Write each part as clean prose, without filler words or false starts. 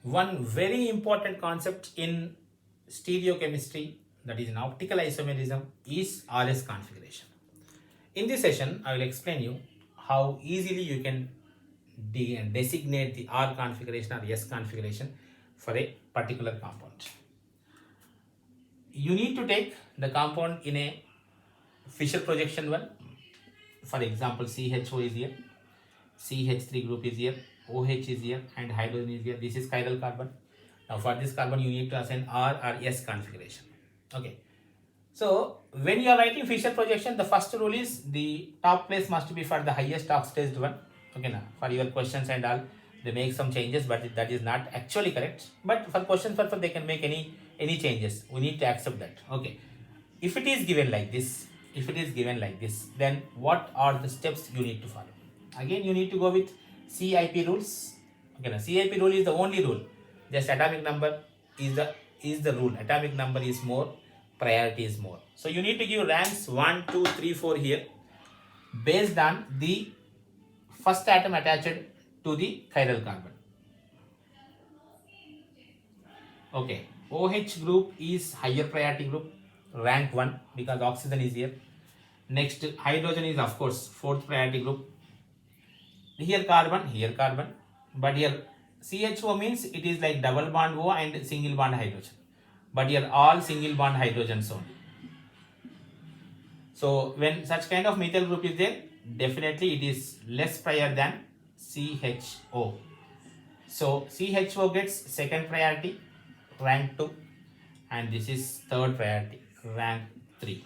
one very important concept in stereochemistry, that is in optical isomerism, is RS configuration. In this session, I will explain you how easily you can designate the R configuration or S configuration for a particular compound. You need to take the compound in a Fischer projection one. For example, CHO is here, CH3 group is here, OH is here, and hydrogen is here. This is chiral carbon. Now for this carbon, you need to assign R or S configuration. Okay. So when you are writing Fischer projection, the first rule is the top place must be for the highest oxidized one. Okay, now for your questions and all, they make some changes, but that is not actually correct. But for question purpose, they can make any changes. We need to accept that. Okay. If it is given like this, then what are the steps you need to follow? Again, you need to go with CIP rules. Okay, now CIP rule is the only rule. Just atomic number is the rule. Atomic number is more, priority is more. So you need to give ranks 1, 2, 3, 4 here based on the first atom attached to the chiral carbon. Okay, OH group is higher priority group, rank 1 because oxygen is here. Next, hydrogen is of course fourth priority group. Here carbon, but here CHO means it is like double bond O and single bond hydrogen. But here all single bond hydrogens only. So when such kind of methyl group is there, definitely it is less prior than CHO. So CHO gets second priority, rank 2, and this is third priority, rank 3.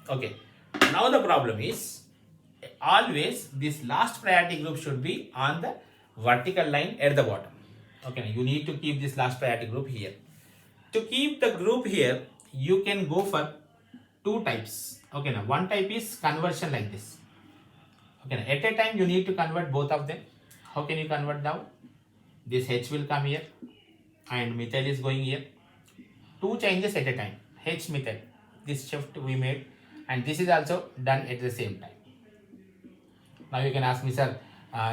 Okay. Now the problem is always this last priority group should be on the vertical line at the bottom. Okay, you need to keep this last priority group here. To keep the group here, you can go for two types. Okay, now one type is conversion like this. Okay, now at a time you need to convert both of them. How can you convert now? This H will come here and methyl is going here. Two changes at a time. H methyl. This shift we made, and this is also done at the same time. Now you can ask me, sir,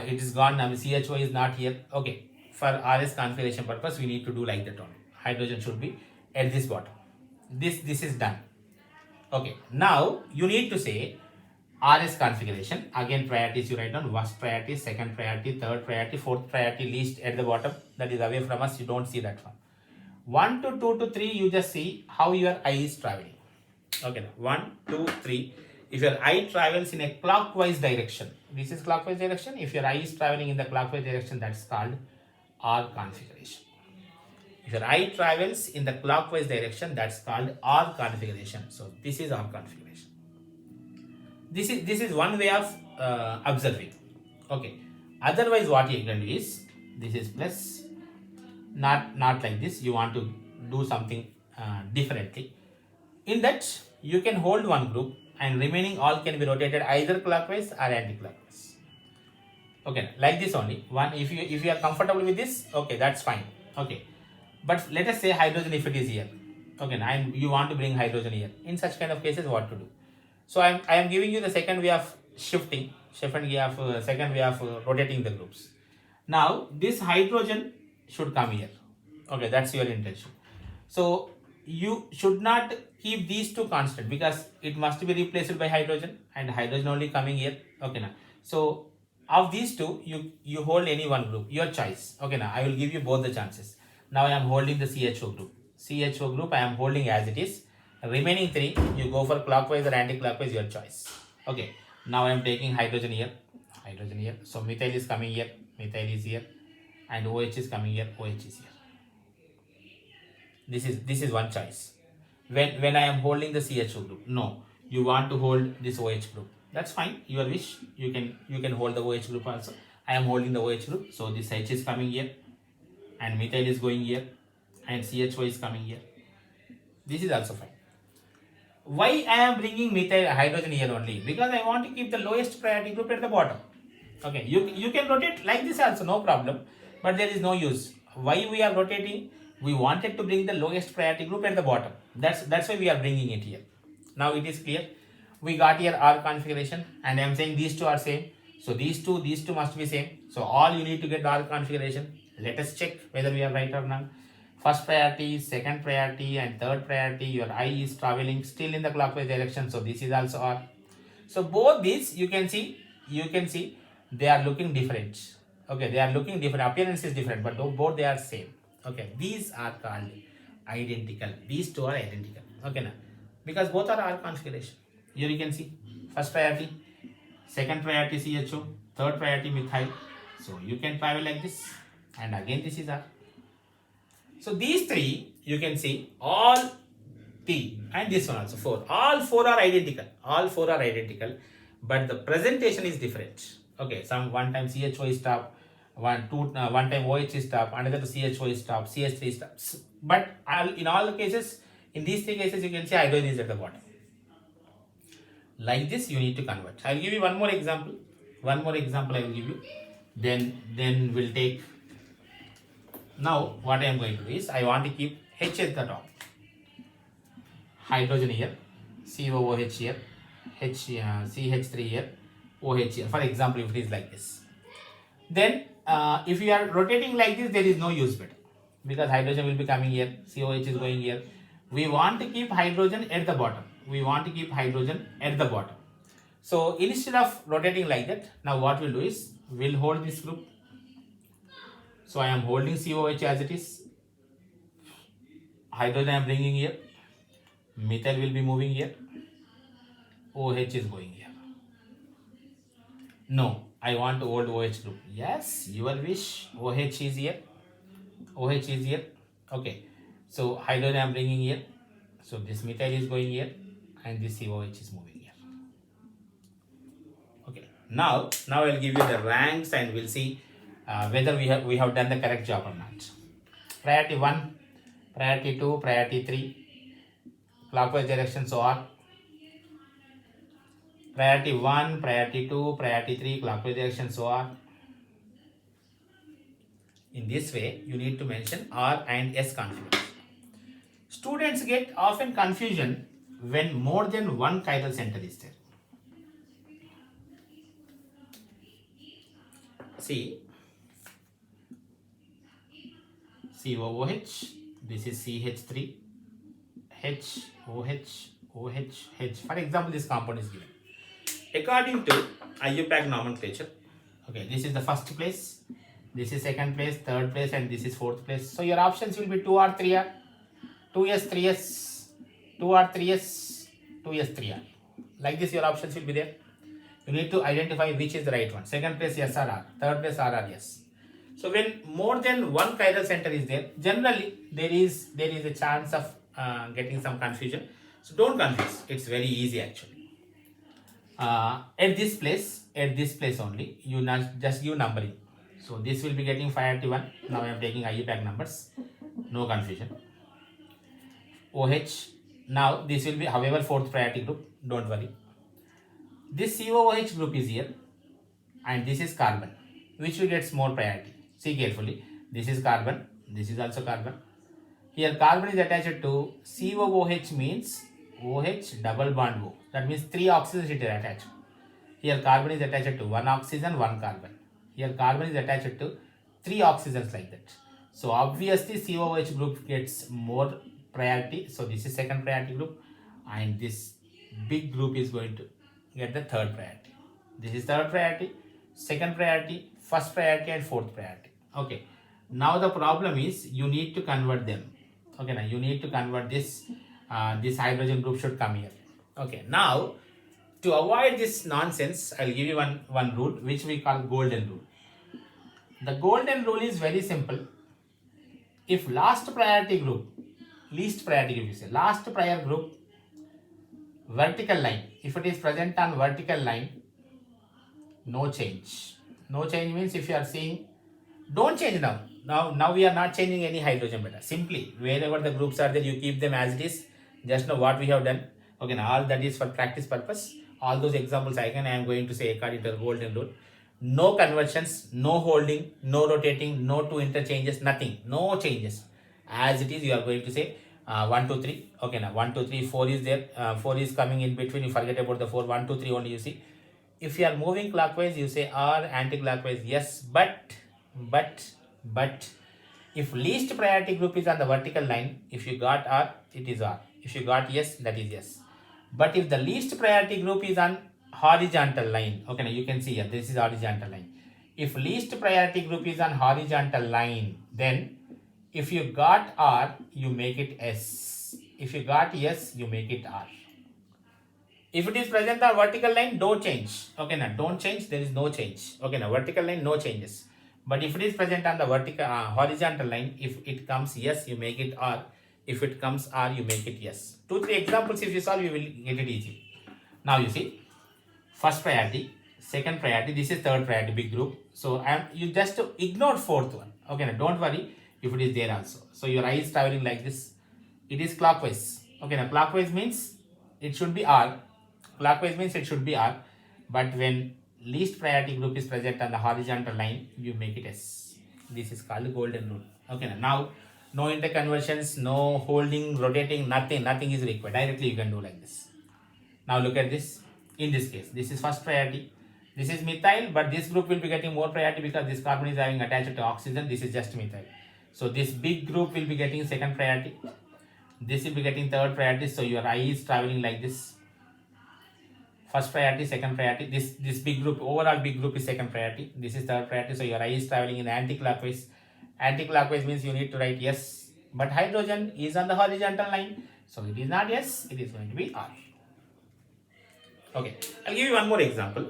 it is gone now, CHO is not here. Okay, for RS configuration purpose, we need to do like that only. Hydrogen should be at this bottom. This is done. Okay, now you need to say RS configuration. Again, priorities you write down: first priority, second priority, third priority, fourth priority, least at the bottom. That is away from us. You don't see that one. 1 to 2 to 3, you just see how your eye is traveling. Okay, 1, 2, 3. If your eye travels in a clockwise direction, this is clockwise direction. If your eye is traveling in the clockwise direction, that's called R configuration. If your eye travels in the clockwise direction, that's called R configuration. So this is R configuration. This is one way of observing. Okay. Otherwise, what you can do is this is plus, not like this. You want to do something differently. In that, you can hold one group and remaining all can be rotated either clockwise or anti-clockwise. Okay, like this only. One, if you are comfortable with this, okay, that's fine. Okay, but let us say hydrogen if it is here. Okay, and you want to bring hydrogen here. In such kind of cases, what to do? So I am giving you the second way of second way of rotating the groups. Now this hydrogen should come here. Okay, that's your intention. So you should not keep these two constant because it must be replaced by hydrogen, and hydrogen only coming here. Okay, now so of these two, you hold any one group, your choice. Okay, now I will give you both the chances. Now I am holding the CHO group I am holding as it is. Remaining 3, you go for clockwise or anti-clockwise, your choice. Okay, now I am taking hydrogen here. So methyl is coming here, methyl is here, and OH is coming here, OH is here. This is one choice. When I am holding the CHO group, no, you want to hold this OH group. That's fine, your wish. You can hold the OH group also. I am holding the OH group, so this H is coming here, and methyl is going here, and CHO is coming here. This is also fine. Why I am bringing methyl hydrogen here only? Because I want to keep the lowest priority group at the bottom. Okay, you can rotate like this also, no problem, but there is no use. Why we are rotating? We wanted to bring the lowest priority group at the bottom. That's why we are bringing it here. Now it is clear. We got here R configuration, and I am saying these two are same. So these two must be same. So all you need to get all configuration. Let us check whether we are right or not. First priority, second priority, and third priority. Your eye is traveling still in the clockwise direction. So this is also R. So both these you can see they are looking different. Okay, they are looking different. Appearance is different, but both they are same. Okay, these are called identical. These two are identical. Okay, now because both are R configuration. Here you can see first priority, second priority CHO, third priority methyl. So you can travel like this, and again this is R. So these three you can see all three, and this one also 4. All 4 are identical. All 4 are identical, but the presentation is different. Okay, some one time CHO is top, one time OH is top, another CHO is top, CH3 is top. But in all the cases, in these 3 cases, you can see hydrogen is at the bottom. Like this, you need to convert. I will give you one more example. One more example I will give you. Then we'll take. Now what I am going to do is I want to keep H at the top. Hydrogen here, COOH here, CH3 here, OH here. For example, if it is like this, then if you are rotating like this, there is no use better, because hydrogen will be coming here, COH is going here. We want to keep hydrogen at the bottom. We want to keep hydrogen at the bottom. So instead of rotating like that, now what we'll do is we'll hold this group. So I am holding COH as it is. Hydrogen I am bringing here. Methyl will be moving here. OH is going here. No, I want to hold OH group. Yes, your wish. OH is here. OH is here. Okay. So hydrogen I am bringing here. So this methyl is going here, and this COH is moving here. Okay. Now I'll give you the ranks, and we'll see whether we have done the correct job or not. Priority 1, priority 2, priority 3. Clockwise direction, so R. Priority 1, priority 2, priority 3, clockwise direction, so R. In this way, you need to mention R and S configuration. Students get often confusion when more than one chiral center is there. See, COOH, this is CH3, H, OH, OH, H. For example, this compound is given. According to IUPAC nomenclature, okay, this is the first place, this is second place, third place, and this is fourth place. So your options will be 2R, 3R, 2S, 3S, 2R, 3S, 2S, 3R. Like this, your options will be there. You need to identify which is the right one. Second place, yes or R. Third place, R or yes. So when more than one chiral center is there, generally there is a chance of getting some confusion. So don't confuse. It's very easy actually. At this place only, you just give numbering. So this will be getting priority 1. Now I am taking IUPAC numbers. No confusion. OH. Now this will be, however, fourth priority group. Don't worry. This COOH group is here, and this is carbon, which will get more priority. See carefully. This is carbon. This is also carbon. Here carbon is attached to COOH, means OH double bond O. That means 3 oxygens it is attached. Here carbon is attached to 1 oxygen, 1 carbon. Here carbon is attached to 3 oxygens like that. So obviously COOH group gets more priority. So this is second priority group, and this big group is going to get the third priority. This is third priority, second priority, first priority, and fourth priority. Okay. Now the problem is you need to convert them. Okay. Now you need to convert this. This hydrogen group should come here. Okay. Now to avoid this nonsense, I'll give you one rule which we call golden rule. The golden rule is very simple. If last priority group, least priority group, you say last prior group, vertical line, if it is present on vertical line, no change. No change means if you are seeing, don't change now. Now we are not changing any hydrogen beta. Simply wherever the groups are there, you keep them as it is. Just know what we have done. Okay, now all that is for practice purpose. All those examples I am going to say according to the golden rule. No conversions, no holding, no rotating, no two interchanges, nothing. No changes. As it is, you are going to say 1, 2, 3. Okay, now 1, 2, 3, 4 is there. 4 is coming in between. You forget about the 4. 1, 2, 3 only you see. if you are moving clockwise, you say R, anti-clockwise, yes, but, if least priority group is on the vertical line, if you got R, it is R. If you got yes, that is yes. But if the least priority group is on horizontal line, okay, now you can see here, this is horizontal line. If least priority group is on horizontal line, then if you got R, you make it S. If you got S, you make it R. If it is present on vertical line, don't change. Okay, now don't change, there is no change. Okay, now vertical line, no changes. But if it is present on the vertical horizontal line, if it comes yes, you make it R. If it comes R, you make it yes. 2-3 examples if you solve, you will get it easy. Now you see, first priority, second priority, this is third priority, big group. So you just ignore fourth one. Okay, now don't worry if it is there also. So your eye is traveling like this. It is clockwise. Okay, now clockwise means it should be R. Clockwise means it should be R. But when least priority group is present on the horizontal line, you make it S. This is called golden rule. Okay, now no interconversions, no holding, rotating, nothing is required. Directly you can do like this. Now look at this. In this case, this is first priority. This is methyl, but this group will be getting more priority because this carbon is having attached to oxygen. This is just methyl. So this big group will be getting second priority. This will be getting third priority. So your eye is traveling like this. First priority, second priority. This big group, overall big group is second priority. This is third priority. So your eye is traveling in anti-clockwise. Anti-clockwise means you need to write yes. But hydrogen is on the horizontal line. So it is not yes. It is going to be R. Okay. I'll give you one more example.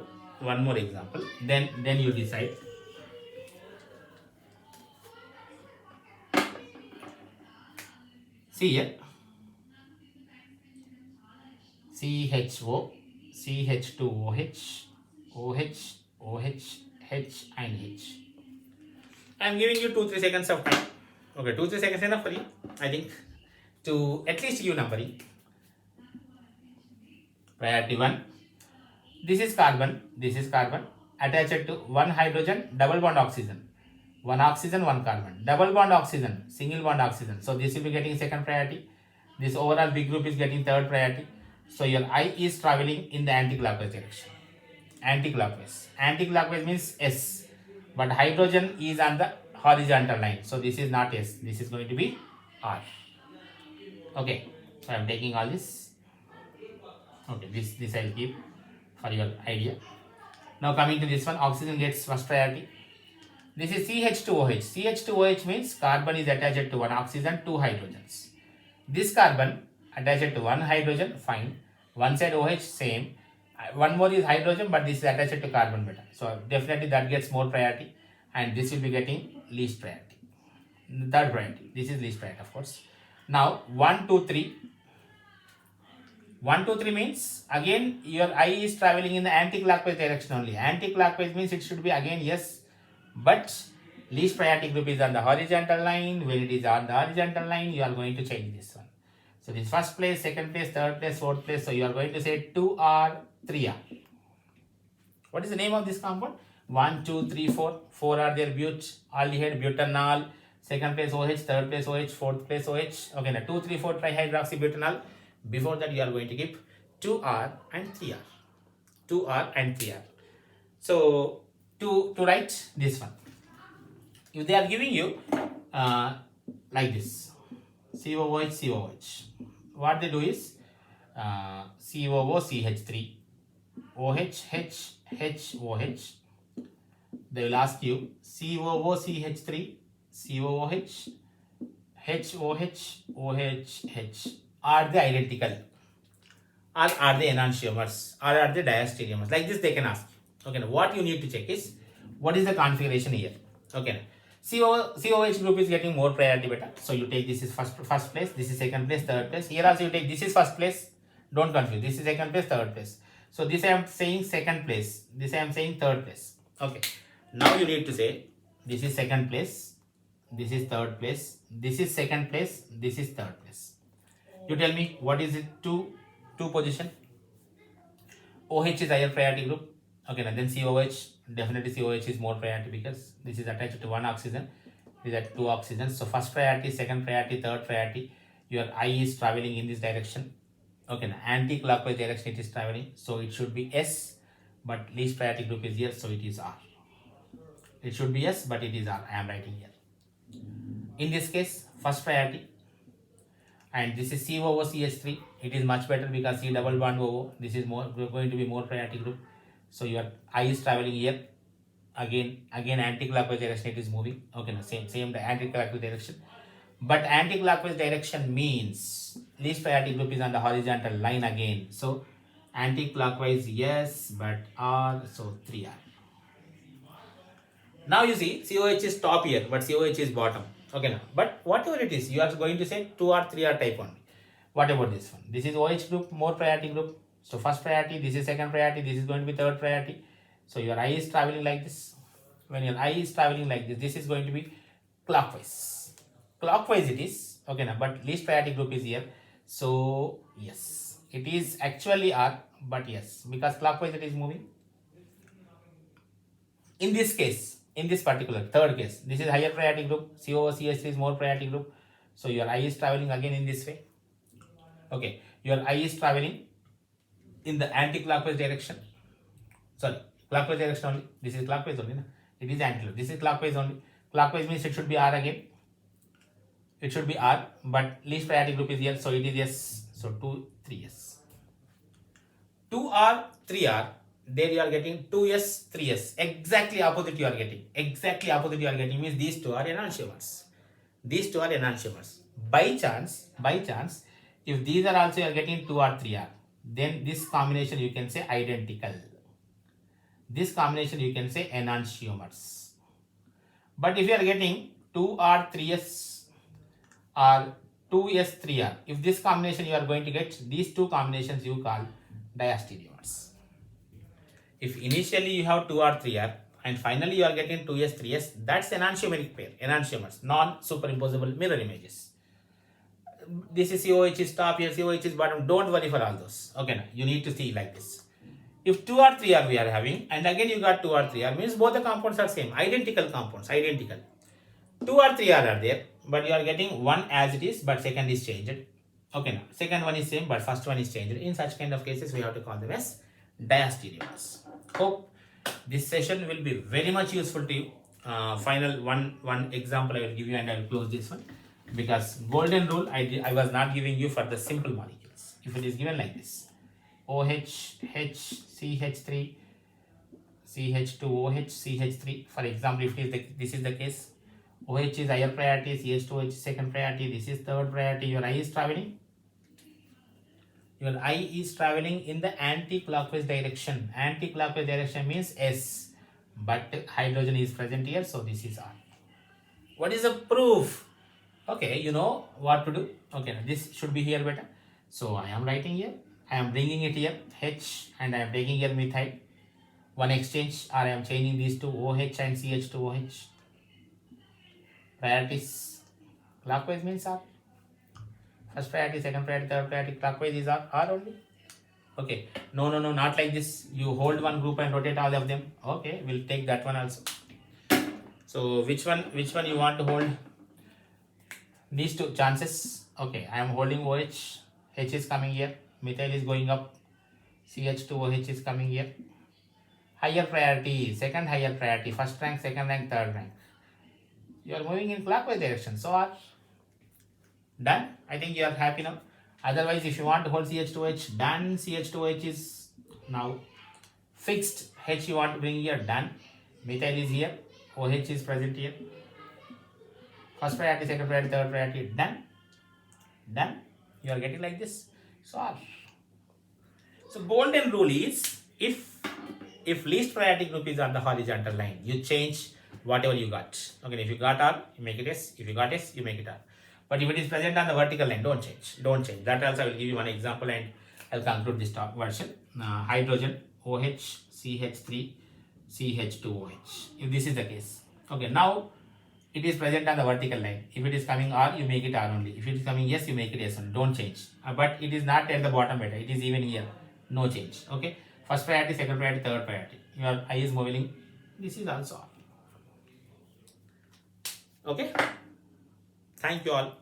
Then you decide. See here. CHO, CH2OH, OH, OH, H and H. I am giving you 2-3 seconds of time. Okay, 2-3 seconds enough for you, I think, to at least give numbering. Priority 1. This is carbon, attached to one hydrogen, double bond oxygen. One oxygen, one carbon. Double bond oxygen, single bond oxygen. So this will be getting second priority. This overall big group is getting third priority. So your eye is traveling in the anti-clockwise direction. Anti-clockwise means S. But hydrogen is on the horizontal line. So this is not S. This is going to be R. Okay. So I am taking all this. Okay. This I will keep for your idea. Now coming to this one, oxygen gets first priority. This is CH2OH. CH2OH means carbon is attached to one oxygen, two hydrogens. This carbon attached to one hydrogen, fine. One side OH, same. One more is hydrogen, but this is attached to carbon beta. So definitely that gets more priority, and this will be getting least priority. Third priority. This is least priority, of course. Now 1, 2, 3. 1, 2, 3 means again your eye is traveling in the anti-clockwise direction only. Anti-clockwise means it should be again yes, but least priority group is on the horizontal line. When it is on the horizontal line, you are going to change this one. So this first place, second place, third place, fourth place. So you are going to say 2R, 3R. What is the name of this compound? 1, 2, 3, 4. 4 are there. Aldehyde, butanol. Second place OH, third place OH, fourth place OH. Okay, now 2, 3, 4 trihydroxybutanol. Before that, you are going to give 2R and 3R. 2R and 3R. So to write this one, if they are giving you like this, COOH, COOH, what they do is COO, CH3, OH, H, OH. They will ask you COO, CH3, COOH, HOH, OH. Are they identical? Or are they enantiomers? Or are they diastereomers? Like this they can ask. Okay, now what you need to check is what is the configuration here. Okay, COH group is getting more priority beta. So you take this is first place, this is second place, third place. Here also you take this is first place. Don't confuse. This is second place, third place. So this I am saying second place. This I am saying third place. Okay. Now you need to say this is second place, this is third place, this is second place, this is third place. You tell me what is it two position. OH is higher priority group. Okay, and then COH, definitely COH is more priority because this is attached to one oxygen, these are two oxygens. So first priority, second priority, third priority, your eye is traveling in this direction. Okay, now anti-clockwise direction it is traveling, so it should be S. but least priority group is here, so it is R. It should be S, but it is R. I am writing here. In this case, first priority, and this is C over CH3. It is much better because C double bond over. This is more going to be more priority group. So your I is traveling here. Again anti-clockwise direction it is moving. Okay, now same the anti-clockwise direction. But anti-clockwise direction means least priority group is on the horizontal line again. So anti-clockwise yes, but R, so 3R. Now you see COH is top here, but COH is bottom. Okay, now, but whatever it is, you are going to say 2R, 3R type only. What about this one? This is OH group, more priority group. So first priority, this is second priority, this is going to be third priority. So your I is traveling like this. When your I is traveling like this is going to be clockwise. Clockwise it is. Okay, now, but least priority group is here. So yes, it is actually R, but yes, because clockwise it is moving. In this case, in this particular third case, this is higher priority group. C over CH3 is more priority group. So your I is traveling again in this way. Okay, your I is traveling in the anti-clockwise direction. Sorry, clockwise direction only. This is clockwise only. It is anti-clockwise. This is clockwise only. Clockwise means it should be R again. It should be R, but least priority group is here, so it is S. So 2, 3S. 2R, 3R. There you are getting 2S, 3S. Exactly opposite you are getting. Exactly opposite you are getting means these two are enantiomers. These two are enantiomers. By chance, if these are also you are getting 2R, 3R, then this combination you can say identical. This combination you can say enantiomers. But if you are getting 2R, 3S or 2S, 3R, if this combination you are going to get, these two combinations you call diastereomers. If initially you have 2R, 3R and finally you are getting 2S, 3S, that's enantiomeric pair, enantiomers, non-superimposable mirror images. This is COH is top here, COH is bottom. Don't worry for all those. Okay, now you need to see like this. If 2R, 3R we are having, and again you got 2R, 3R, means both the compounds are same, identical compounds, identical. 2R, 3R are there, but you are getting one as it is, but second is changed. Okay, now second one is same, but first one is changed. In such kind of cases, we have to call them as diastereomers. Hope this session will be very much useful to you. Final one example I will give you, and I will close this one, because golden rule I was not giving you for the simple molecules. If it is given like this, OH, H, CH3, CH2OH, CH3. For example, if this is the case, OH is higher priority, CH2OH is second priority, this is third priority. Your I is traveling. Your I is traveling in the anti-clockwise direction. Anti-clockwise direction means S, but hydrogen is present here, so this is R. What is the proof? Okay, you know what to do. Okay, this should be here better. So I am writing here. I am bringing it here, H, and I am taking here methyl. One exchange, or I am changing these two, OH and CH2OH. Priorities, clockwise means R. First priority, second priority, third priority, clockwise is R only. Okay, no, not like this. You hold one group and rotate all of them. Okay, we'll take that one also. So which one you want to hold? These two chances. Okay, I am holding OH. H is coming here. Methyl is going up. CH2OH is coming here. Higher priority, second higher priority, first rank, second rank, third rank. You are moving in clockwise direction. So are done. I think you are happy now. Otherwise, if you want to hold CH2OH, done. CH2OH is now fixed. H you want to bring here, done. Methyl is here. OH is present here. First priority, second priority, third priority, done. Done. You are getting like this. So golden rule is, if least priority group is on the horizontal line, you change whatever you got. Okay, if you got R, you make it S. If you got S, you make it R. But if it is present on the vertical line, don't change. That also I will give you one example, and I'll conclude this talk version. Hydrogen, OH, CH3, CH2OH. If this is the case. Okay, now it is present on the vertical line. If it is coming R, you make it R only. If it is coming S, you make it S only. Don't change. But it is not at the bottom better. It is even here. No change. Okay. First priority, second priority, third priority. Your I is moving. This is also R. Okay. Thank you all.